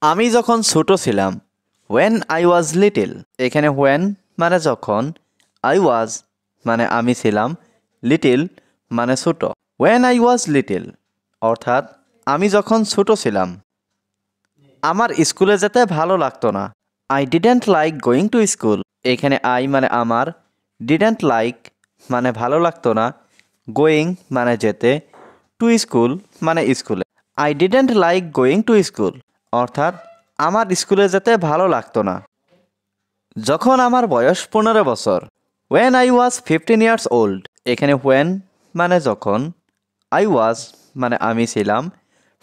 আমি যখন ছোট ছিলাম, when I was little, এখানে when মানে যখন, I was মানে আমি ছিলাম, little মানে ছোট। when I was little অর্থাৎ আমি যখন ছোট ছিলাম, আমার স্কুলে যেতে ভালো লাগতো না। I didn't like going to school, এখানে I মানে আমার, didn't like মানে ভালো লাগতো না, going মানে যেতে, to school মানে স্কুলে। I didn't like going to school অর্থাৎ আমার স্কুলে যেতে ভালো লাগতো না। যখন আমার বয়স 15 বছর, when I was 15 years old, এখানে when মানে যখন, I was মানে আমি ছিলাম,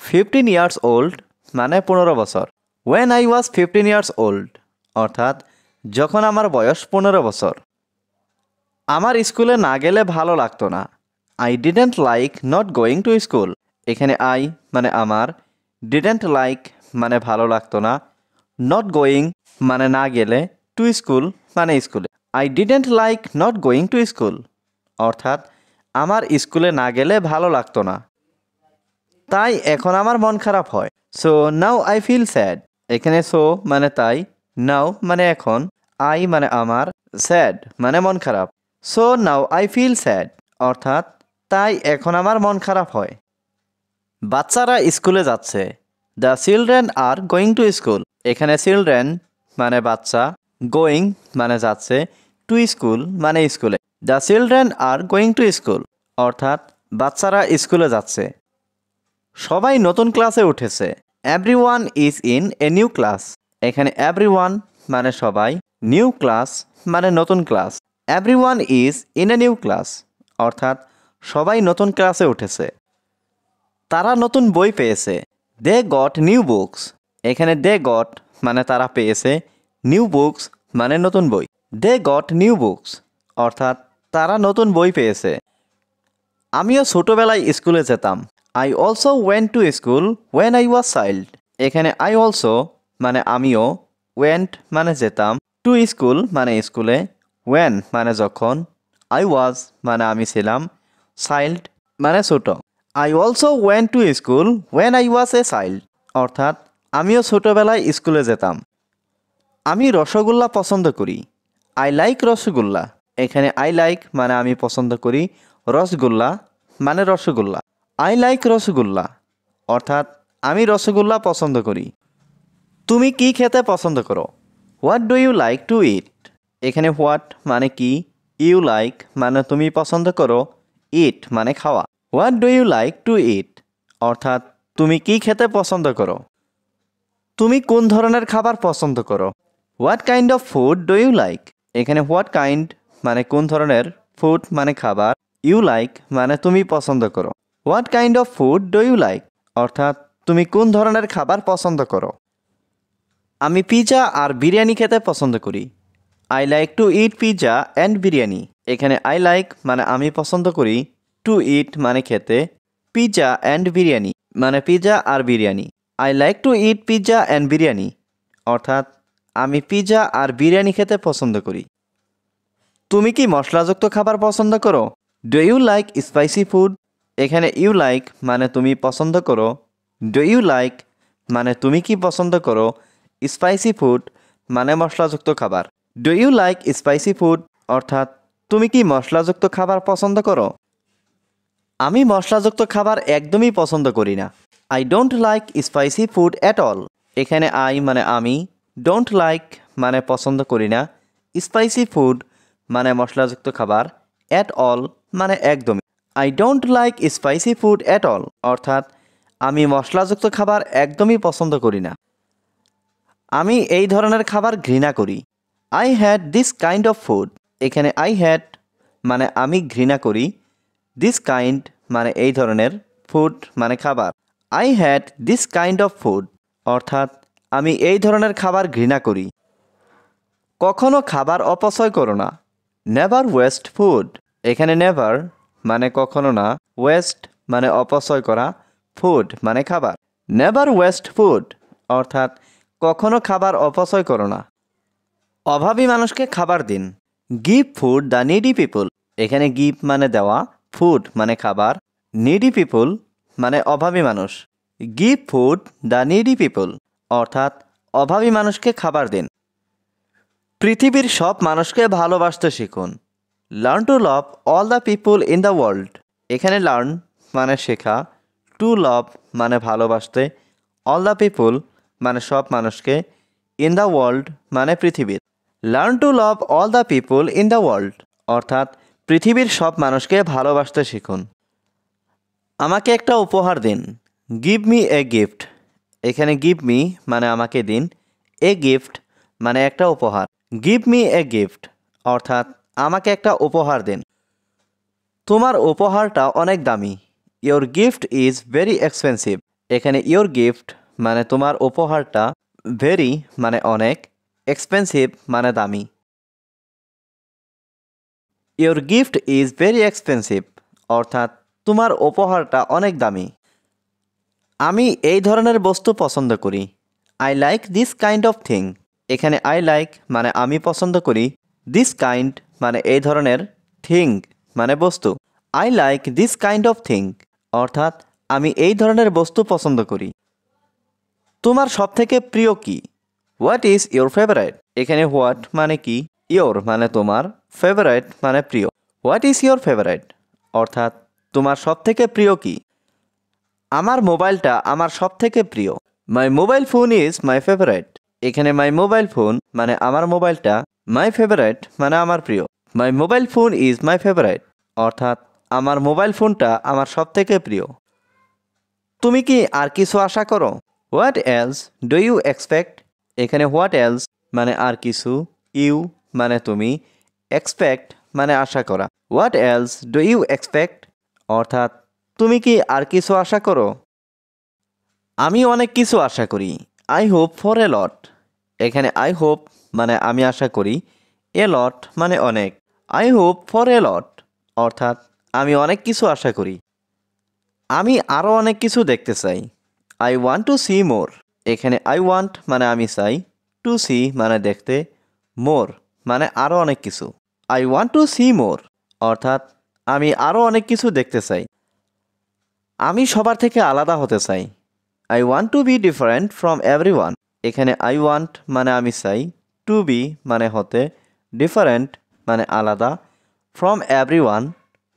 15 years old মানে 15 বছর। when I was 15 years old অর্থাৎ যখন আমার বয়স 15 বছর। আমার স্কুলে না গেলে ভালো লাগতো না। I didn't like not going to school, এখানে I মানে আমার, didn't like মানে ভালো লাগতো না, not going মানে না গেলে, to school মানে স্কুলে। I didn't like not going to school অর্থাৎ আমার স্কুলে না গেলে ভালো লাগতো না। তাই এখন আমার মন খারাপ হয়। So now I feel sad, এখানে so মানে তাই, now মানে এখন, I মানে আমার, sad মানে মন খারাপ। So now I feel sad অর্থাৎ তাই এখন আমার মন খারাপ হয়। বাচ্চারা স্কুলে যাচ্ছে, The children are going to school, এখানে children মানে বাচ্চা, going মানে যাচ্ছে, to school মানে স্কুলে। The children are going to school অর্থাৎ বাচ্চারা স্কুলে যাচ্ছে। সবাই নতুন ক্লাসে উঠেছে, Everyone is in a new class, এখানে everyone মানে সবাই, new class মানে নতুন class. Everyone is in a new class অর্থাৎ সবাই নতুন ক্লাসে উঠেছে। তারা নতুন বই পেয়েছে, They got new books, এখানে they got মানে তারা পেয়েছে, new books মানে নতুন বই। They got new books অর্থাৎ তারা নতুন বই পেয়েছে। আমিও ছোটবেলায় স্কুলে যেতাম, I also went to school when I was child, এখানে I also মানে আমিও, went মানে যেতাম, to school মানে স্কুলে, when মানে যখন, I was মানে আমি ছিলাম, child মানে ছোট। I also went to school when I was a child অর্থাৎ আমিও ছোটবেলায় স্কুলে যেতাম। আমি রসগোল্লা পছন্দ করি, I like রসগোল্লা, এখানে I like মানে আমি পছন্দ করি, রসগোল্লা মানে রসগোল্লা। I like রসগোল্লা অর্থাৎ আমি রসগোল্লা পছন্দ করি। তুমি কি খেতে পছন্দ করো? What do you like to eat, এখানে what মানে কি, you like মানে তুমি পছন্দ করো, eat মানে খাওয়া। What do you like to eat অর্থাৎ তুমি কি খেতে পছন্দ করো। তুমি কোন ধরনের খাবার পছন্দ করো? What kind of food do you like, এখানে what kind মানে কোন ধরনের, food মানে খাবার, you like মানে তুমি পছন্দ করো। What kind of food do you like অর্থাৎ তুমি কোন ধরনের খাবার পছন্দ করো। আমি পিৎজা আর বিরিয়ানি খেতে পছন্দ করি, I like to eat pizza and biryani, এখানে I like মানে আমি পছন্দ করি, to eat মানে খেতে, পিৎজা and বিরিয়ানি মানে পিৎজা আর biryani. I like to eat pizza and biryani অর্থাৎ আমি পিৎজা আর বিরিয়ানি খেতে পছন্দ করি। তুমি কি মশলাযুক্ত খাবার পছন্দ করো? Do you like spicy food, এখানে you like মানে তুমি পছন্দ করো, Do you like মানে তুমি কি পছন্দ করো, স্পাইসি ফুড মানে মশলাযুক্ত খাবার। Do you like spicy food অর্থাৎ তুমি কি মশলাযুক্ত খাবার পছন্দ করো? আমি মশলাযুক্ত খাবার একদমই পছন্দ করি না, I don't like spicy food at all, এখানে I মানে আমি, don't like মানে পছন্দ করি না, স্পাইসি ফুড মানে মশলাযুক্ত খাবার, at all মানে একদমই। I don't like spicy food at all অর্থাৎ আমি মশলাযুক্ত খাবার একদমই পছন্দ করি না। আমি এই ধরনের খাবার ঘৃণা করি, I hate this kind of food, এখানে I hate মানে আমি ঘৃণা করি, this kind মানে এই ধরনের, ফুড মানে খাবার। I hate this kind of food অর্থাৎ আমি এই ধরনের খাবার ঘৃণা করি। কখনো খাবার অপচয় করো না, নেভার ওয়েস্ট ফুড, এখানে নেভার মানে কখনো না, ওয়েস্ট মানে অপচয় করা, ফুড মানে খাবার। নেভার ওয়েস্ট ফুড অর্থাৎ কখনো খাবার অপচয় করো না। অভাবী মানুষকে খাবার দিন, give food the needy people, এখানে গিভ মানে দেওয়া, ফুড মানে খাবার, নিডি পিপল মানে অভাবী মানুষ। Give food the needy people অর্থাৎ অভাবী মানুষকে খাবার দিন। পৃথিবীর সব মানুষকে ভালোবাসতে শিখুন। Learn to love all the people in the world. এখানে লার্ন মানে শেখা, টু লাভ মানে ভালোবাসতে, অল দ্য পিপল মানে সব মানুষকে, ইন দ্য ওয়ার্ল্ড মানে পৃথিবীর। Learn to love all the people in the world অর্থাৎ পৃথিবীর সব মানুষকে ভালোবাসতে শিখুন। আমাকে একটা উপহার দিন। Give me a gift. এখানে গিভ মি মানে আমাকে দিন, এ গিফট মানে একটা উপহার। গিভ মি এ গিফট অর্থাৎ আমাকে একটা উপহার দিন। তোমার উপহারটা অনেক দামি। Your gift is very expensive. এখানে ইয়োর গিফট মানে তোমার উপহারটা, ভেরি মানে অনেক, এক্সপেন্সিভ মানে দামি। Your gift is very expensive অর্থাৎ তোমার উপহারটা অনেক দামি। আমি এই ধরনের বস্তু পছন্দ করি। I like this kind of thing. এখানে আই লাইক মানে আমি পছন্দ করি, দিস কাইন্ড মানে এই ধরনের, থিং মানে বস্তু। I like this kind of thing অর্থাৎ আমি এই ধরনের বস্তু পছন্দ করি। তোমার সবথেকে প্রিয় কি? What is your favourite? এখানে হোয়াট মানে কি, ইয়োর মানে তোমার, ফেভারাইট মানে প্রিয়। হোয়াট ইজ ইয়োর ফেভারাইট অর্থাৎ তোমার সবথেকে প্রিয় কি? আমার মোবাইলটা আমার সবথেকে প্রিয়। My mobile phone is my favourite. এখানে মাই মোবাইল ফোন মানে আমার মোবাইলটা, মাই ফেভারাইট মানে আমার প্রিয়। My mobile phone is my favourite অর্থাৎ আমার মোবাইল ফোনটা আমার সবথেকে প্রিয়। তুমি কি আর কিছু আশা করো? What else do you expect? এখানে হোয়াট এলস মানে আর কিছু, ইউ মানে তুমি, এক্সপেক্ট মানে আশা করা। What else do you expect অর্থাৎ তুমি কি আর কিছু আশা করো? আমি অনেক কিছু আশা করি। আই হোপ ফর এ লট। এখানে আই হোপ মানে আমি আশা করি, এ লট মানে অনেক। আই হোপ ফর এ লট অর্থাৎ আমি অনেক কিছু আশা করি। আমি আরও অনেক কিছু দেখতে চাই। I want two see more. এখানে আই ওয়ান্ট মানে আমি চাই, টু সি মানে দেখতে, মোর মানে আরও অনেক কিছু। I want two see more অর্থাৎ আমি আরও অনেক কিছু দেখতে চাই। আমি সবার থেকে আলাদা হতে চাই। I want to B different from everyone. এখানে আই ওয়ান্ট মানে আমি চাই, টু বি মানে হতে, ডিফারেন্ট মানে আলাদা, ফ্রম এভরিওয়ান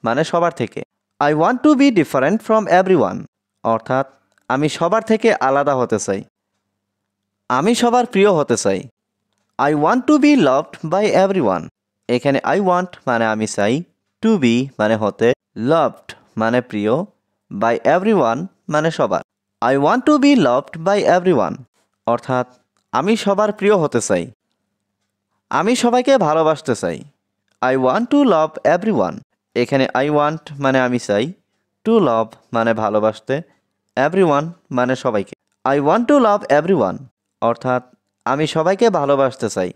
মানে সবার থেকে। I want to B different from everyone অর্থাৎ আমি সবার থেকে আলাদা হতে চাই। আমি সবার প্রিয় হতে চাই। I want to be loved by everyone. এখানে আই ওয়ান্ট মানে আমি চাই, টু বি মানে হতে, লাভড মানে প্রিয়, বাই এভরিওয়ান মানে সবার। I want to be loved by everyone অর্থাৎ আমি সবার প্রিয় হতে চাই। আমি সবাইকে ভালোবাসতে চাই। I want two love everyone. এখানে আই ওয়ান্ট মানে আমি চাই, টু লাভ মানে ভালোবাসতে, এভরিওয়ান মানে সবাইকে। I want two love everyone অর্থাৎ আমি সবাইকে ভালোবাসতে চাই।